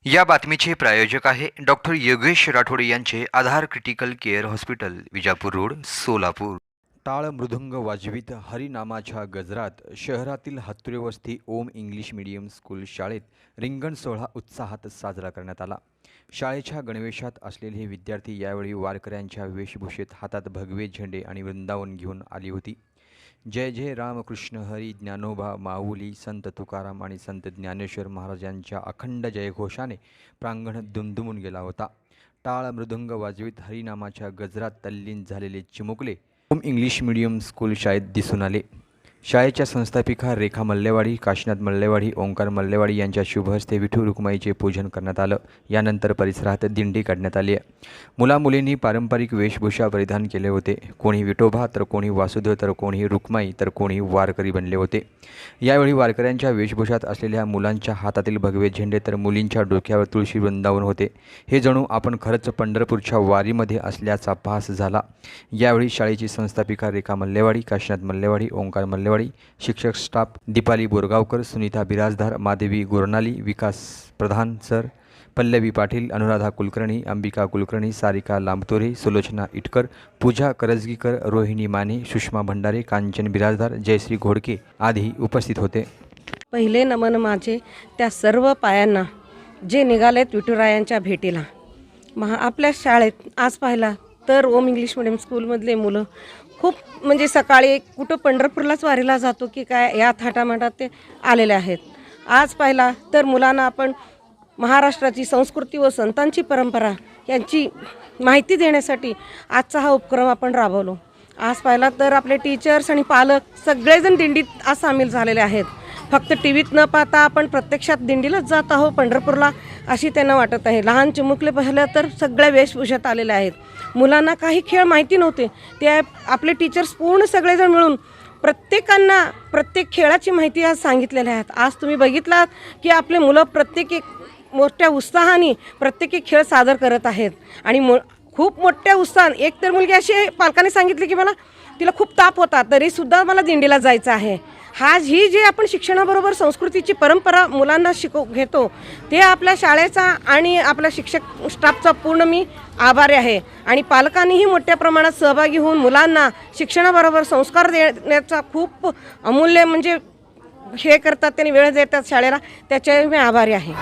या बातमीचे प्रायोजक आहे डॉक्टर योगेश राठोड यांचे Aadhaar critical care hospital, Vijapur road, Solapur. टाळ मृदुंग वाजवीत हरिनामाच्या गजरात शहरातील हातुरे वस्ती ओम इंग्लिश मीडियम स्कूल शाळेत रिंगण सोहळा उत्साहात साजरा करण्यात आला. शाळेच्या गणवेशात असलेले हे विद्यार्थी यावेळी वारकऱ्यांच्या वेशभूषेत हातात भगवे झेंडे आणि वृंदावन घेऊन आली होती. जय जय रामकृष्ण हरी, ज्ञानोबा, माऊली, संत तुकाराम आणि संत ज्ञानेश्वर महाराजांच्या अखंड जयघोषाने प्रांगण दुमदुमून गेला होता. टाळ मृदुंग वाजवीत हरिनामाच्या गजरात तल्लीन झालेले चिमुकले ओम इंग्लिश मीडियम स्कूल शाळेत दिसून आले. शाळेच्या संस्थापिका रेखा मल्लेवाडी, काशीनाथ मल्लेवाडी, ओंकार मल्लेवाडी यांच्या शुभ हस्ते विठू रुक्माईचे पूजन करण्यात आलं. यानंतर परिसरात दिंडी काढण्यात आली. मुलामुलींनी पारंपरिक वेशभूषा परिधान केले होते. कोणी विठोबा तर कोणी वासुदेव तर कोणी रुक्माई तर कोणी वारकरी बनले होते. यावेळी वारकऱ्यांच्या वेशभूषात असलेल्या मुलांच्या हातातील भगवे झेंडे तर मुलींच्या डोक्यावर तुळशी वृंदावन होते. हे जणू आपण खरंच पंढरपूरच्या वारीमध्ये असल्याचा भास झाला. यावेळी शाळेची संस्थापिका रेखा मल्लेवाडी, काशीनाथ मल्लेवाडी, ओंकार मल्लेवाडी, शिक्षक स्टाफ दीपाली बोरगावकर, सुनीता बिराजदार, मादेवी गोरनाली, विकास प्रधान सर, पल्लवी पाटील, अनुराधा कुलकर्णी, अंबिका कुलकर्णी, सारिका लांबतोरे, सुलोचना इटकर, पूजा करजगीकर, रोहिणी माने, सुषमा भंडारे, कांचन बिराजदार, जयश्री घोडके आदी उपस्थित होते. पहिले नमन माझे त्या सर्व पायांना जे निघालेत विठुरायांच्या भेटीला. आपल्या शाळेत आज पाहिला तर ओम इंग्लिश मिडियम स्कूलमधले मुलं खूप म्हणजे सकाळी कुठं पंढरपूरलाच वारीला जातो की काय या थाटामाटात ते आलेले आहेत. आज पाहिला तर मुलांना आपण महाराष्ट्राची संस्कृती व संतांची परंपरा यांची माहिती देण्यासाठी आजचा हा उपक्रम आपण राबवलो. आज पाहिला तर आपले टीचर्स आणि पालक सगळेजण दिंडीत आज सामील झालेले आहेत. फक्त टी व्हीत न पाहता आपण प्रत्यक्षात दिंडीलाच जात आहोत पंढरपूरला अशी त्यांना वाटत आहे. लहान चिमुकले पाहिलं तर सगळ्या वेशभूषेत आलेले आहेत. मुलांना काही खेळ माहिती नव्हते, ते आपले टीचर्स पूर्ण सगळेजण मिळून प्रत्येकांना प्रत्येक खेळाची माहिती आज सांगितलेल्या आहेत. आज तुम्ही बघितलात की आपले मुलं प्रत्येक एक मोठ्या उत्साहाने प्रत्येक एक खेळ सादर करत आहेत आणि खूप मोठ्या उत्साहाने. एक तर मुलगी अशी पालकाने सांगितली की मला तिला खूप ताप होता तरीसुद्धा मला दिंडीला जायचं आहे. ही जी आपण शिक्षणाबरोबर संस्कृतीची परंपरा मुलांना घेतो ते आपल्या शाळेचा आणि आपल्या शिक्षक स्टाफचा पूर्ण मी आभारी आहे. आणि पालकांनीही मोठ्या प्रमाणात सहभागी होऊन मुलांना शिक्षणाबरोबर संस्कार देण्याचा खूप अमूल्य म्हणजे हे करतात, त्यांनी वेळ देतात शाळेला, त्याचे मी आभारी आहे.